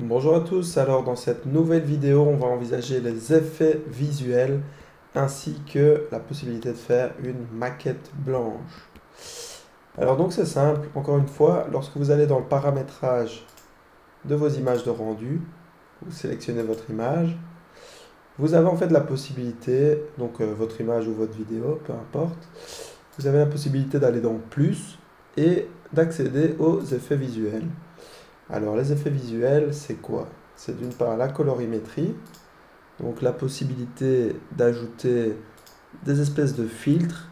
Bonjour à tous, alors dans cette nouvelle vidéo on va envisager les effets visuels ainsi que la possibilité de faire une maquette blanche. Alors donc c'est simple, encore une fois, lorsque vous allez dans le paramétrage de vos images de rendu, vous sélectionnez votre image, vous avez en fait la possibilité, donc votre image ou votre vidéo, peu importe, vous avez la possibilité d'aller dans plus et d'accéder aux effets visuels. Alors les effets visuels c'est quoi? C'est d'une part la colorimétrie, donc la possibilité d'ajouter des espèces de filtres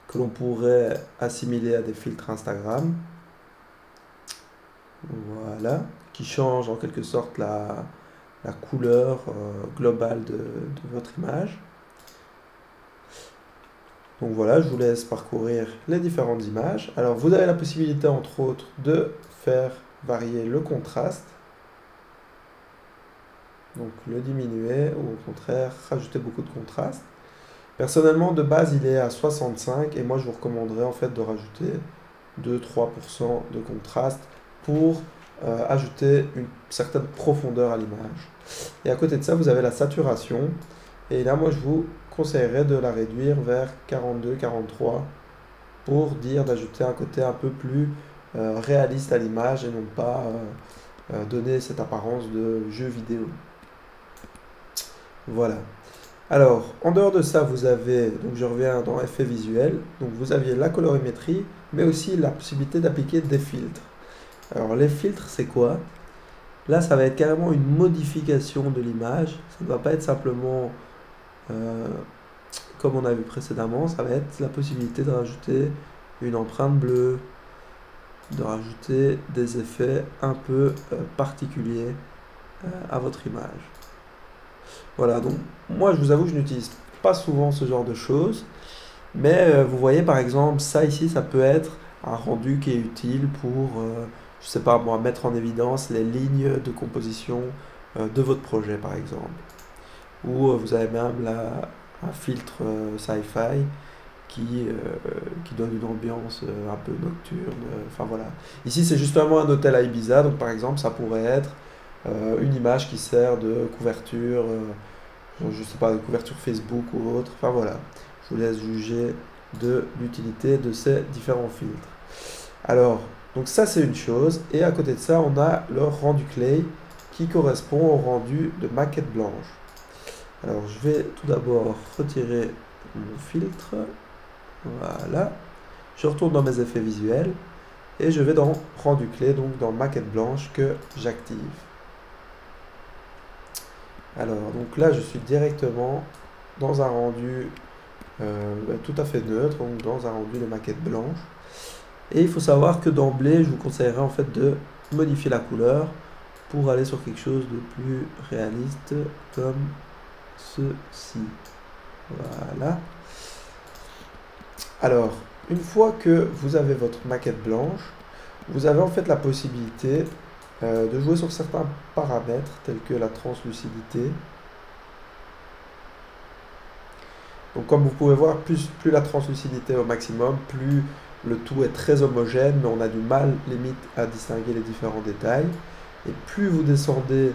que l'on pourrait assimiler à des filtres Instagram. Voilà, qui changent en quelque sorte la couleur globale de votre image. Donc voilà, je vous laisse parcourir les différentes images. Alors vous avez la possibilité entre autres de faire varier le contraste, donc le diminuer ou au contraire rajouter beaucoup de contraste. Personnellement, de base, il est à 65 et moi, je vous recommanderais en fait de rajouter 2-3% de contraste pour ajouter une certaine profondeur à l'image. Et à côté de ça, vous avez la saturation. Et là, moi, je vous conseillerais de la réduire vers 42-43 pour dire d'ajouter un côté un peu plus réaliste à l'image et non pas donner cette apparence de jeu vidéo. Voilà. Alors, en dehors de ça, vous avez, donc je reviens dans effets visuels, donc vous aviez la colorimétrie, mais aussi la possibilité d'appliquer des filtres. Alors, les filtres, c'est quoi? Là, ça va être carrément une modification de l'image. Ça ne va pas être simplement euh, comme on a vu précédemment, ça va être la possibilité de rajouter une empreinte bleue, de rajouter des effets un peu particuliers à votre image. Voilà, donc moi je vous avoue que je n'utilise pas souvent ce genre de choses, mais vous voyez par exemple ça ici, ça peut être un rendu qui est utile pour, je sais pas moi, mettre en évidence les lignes de composition de votre projet par exemple. Ou vous avez même un filtre sci-fi qui donne une ambiance un peu nocturne. Enfin voilà. Ici c'est justement un hôtel à Ibiza, donc par exemple ça pourrait être une image qui sert de couverture je sais pas, de couverture Facebook ou autre. Enfin voilà, je vous laisse juger de l'utilité de ces différents filtres. Alors, donc ça c'est une chose, et à côté de ça, on a le rendu clay qui correspond au rendu de maquette blanche. Alors, je vais tout d'abord retirer mon filtre. Voilà. Je retourne dans mes effets visuels et je vais dans rendu clay, donc dans maquette blanche que j'active. Alors, donc là, je suis directement dans un rendu tout à fait neutre, donc dans un rendu de maquette blanche. Et il faut savoir que d'emblée, je vous conseillerais en fait de modifier la couleur pour aller sur quelque chose de plus réaliste, comme ceci. Voilà. Alors, une fois que vous avez votre maquette blanche, vous avez en fait la possibilité de jouer sur certains paramètres tels que la translucidité. Donc comme vous pouvez voir, plus la translucidité est au maximum, plus le tout est très homogène, mais on a du mal limite à distinguer les différents détails. Et plus vous descendez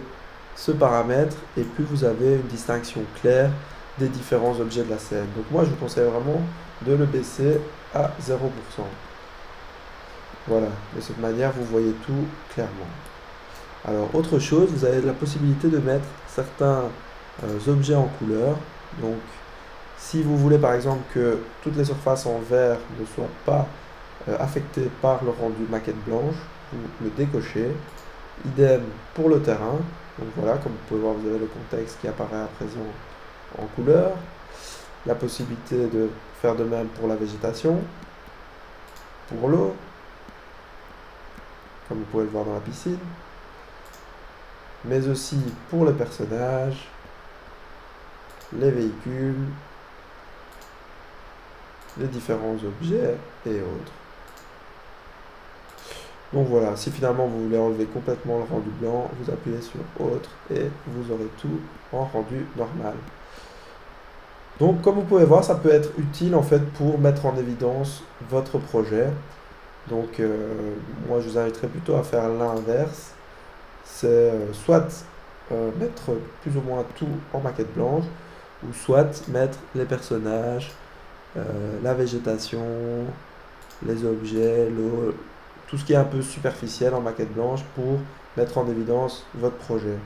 ce paramètre, et plus vous avez une distinction claire des différents objets de la scène. Donc moi je vous conseille vraiment de le baisser à 0%. Voilà, de cette manière vous voyez tout clairement. Alors autre chose, vous avez la possibilité de mettre certains objets en couleur. Donc si vous voulez par exemple que toutes les surfaces en vert ne soient pas affectées par le rendu maquette blanche, vous le décochez. Idem pour le terrain. Donc voilà, comme vous pouvez voir, vous avez le contexte qui apparaît à présent en couleur. La possibilité de faire de même pour la végétation, pour l'eau, comme vous pouvez le voir dans la piscine, mais aussi pour les personnages, les véhicules, les différents objets et autres. Donc voilà, si finalement vous voulez enlever complètement le rendu blanc, vous appuyez sur autre et vous aurez tout en rendu normal. Donc comme vous pouvez voir, ça peut être utile en fait pour mettre en évidence votre projet. Donc moi je vous inviterais plutôt à faire l'inverse. c'est soit mettre plus ou moins tout en maquette blanche, ou soit mettre les personnages, la végétation, les objets, l'eau, tout ce qui est un peu superficiel en maquette blanche pour mettre en évidence votre projet.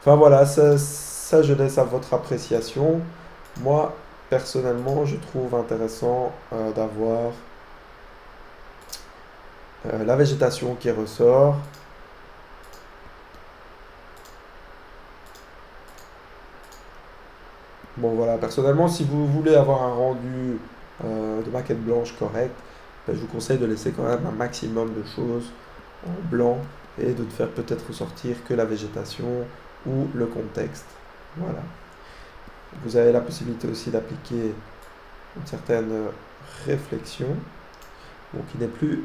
Enfin voilà, ça je laisse à votre appréciation. Moi, personnellement, je trouve intéressant d'avoir la végétation qui ressort. Bon voilà, personnellement, si vous voulez avoir un rendu de maquette blanche correct, ben, je vous conseille de laisser quand même un maximum de choses en blanc et de ne faire peut-être ressortir que la végétation ou le contexte. Voilà. Vous avez la possibilité aussi d'appliquer une certaine réflexion, bon, qui n'est plus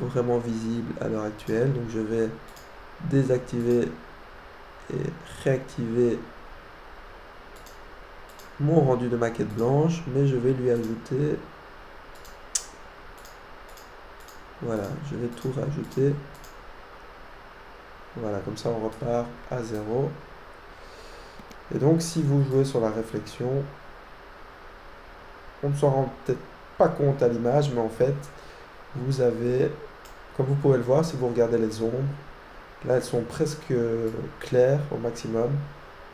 vraiment visible à l'heure actuelle. Donc je vais désactiver et réactiver mon rendu de maquette blanche, mais je vais lui ajouter, voilà, je vais tout rajouter. Voilà, comme ça on repart à zéro. Et donc si vous jouez sur la réflexion, on ne s'en rend peut-être pas compte à l'image, mais en fait, vous avez, comme vous pouvez le voir, si vous regardez les ombres, là elles sont presque claires au maximum,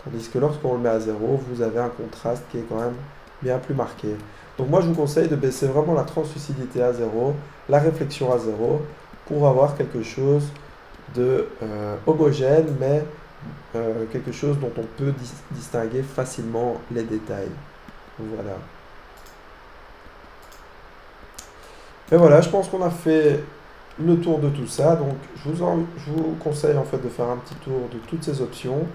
tandis que lorsqu'on le met à zéro, vous avez un contraste qui est quand même bien plus marqué. Donc moi je vous conseille de baisser vraiment la translucidité à zéro, la réflexion à zéro, pour avoir quelque chose de homogène, mais quelque chose dont on peut distinguer facilement les détails. Voilà. Et voilà, je pense qu'on a fait le tour de tout ça. Donc, je vous conseille en fait de faire un petit tour de toutes ces options,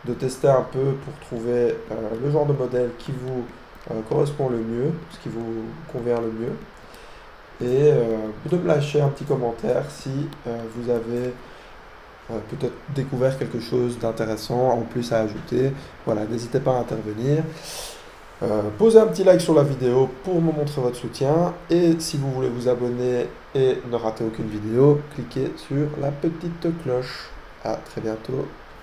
de tester un peu pour trouver le genre de modèle qui vous correspond le mieux, ce qui vous convient le mieux. Et de me lâcher un petit commentaire si vous avez peut-être découvert quelque chose d'intéressant en plus à ajouter. Voilà, n'hésitez pas à intervenir. Posez un petit like sur la vidéo pour me montrer votre soutien. Et si vous voulez vous abonner et ne rater aucune vidéo, cliquez sur la petite cloche. À très bientôt.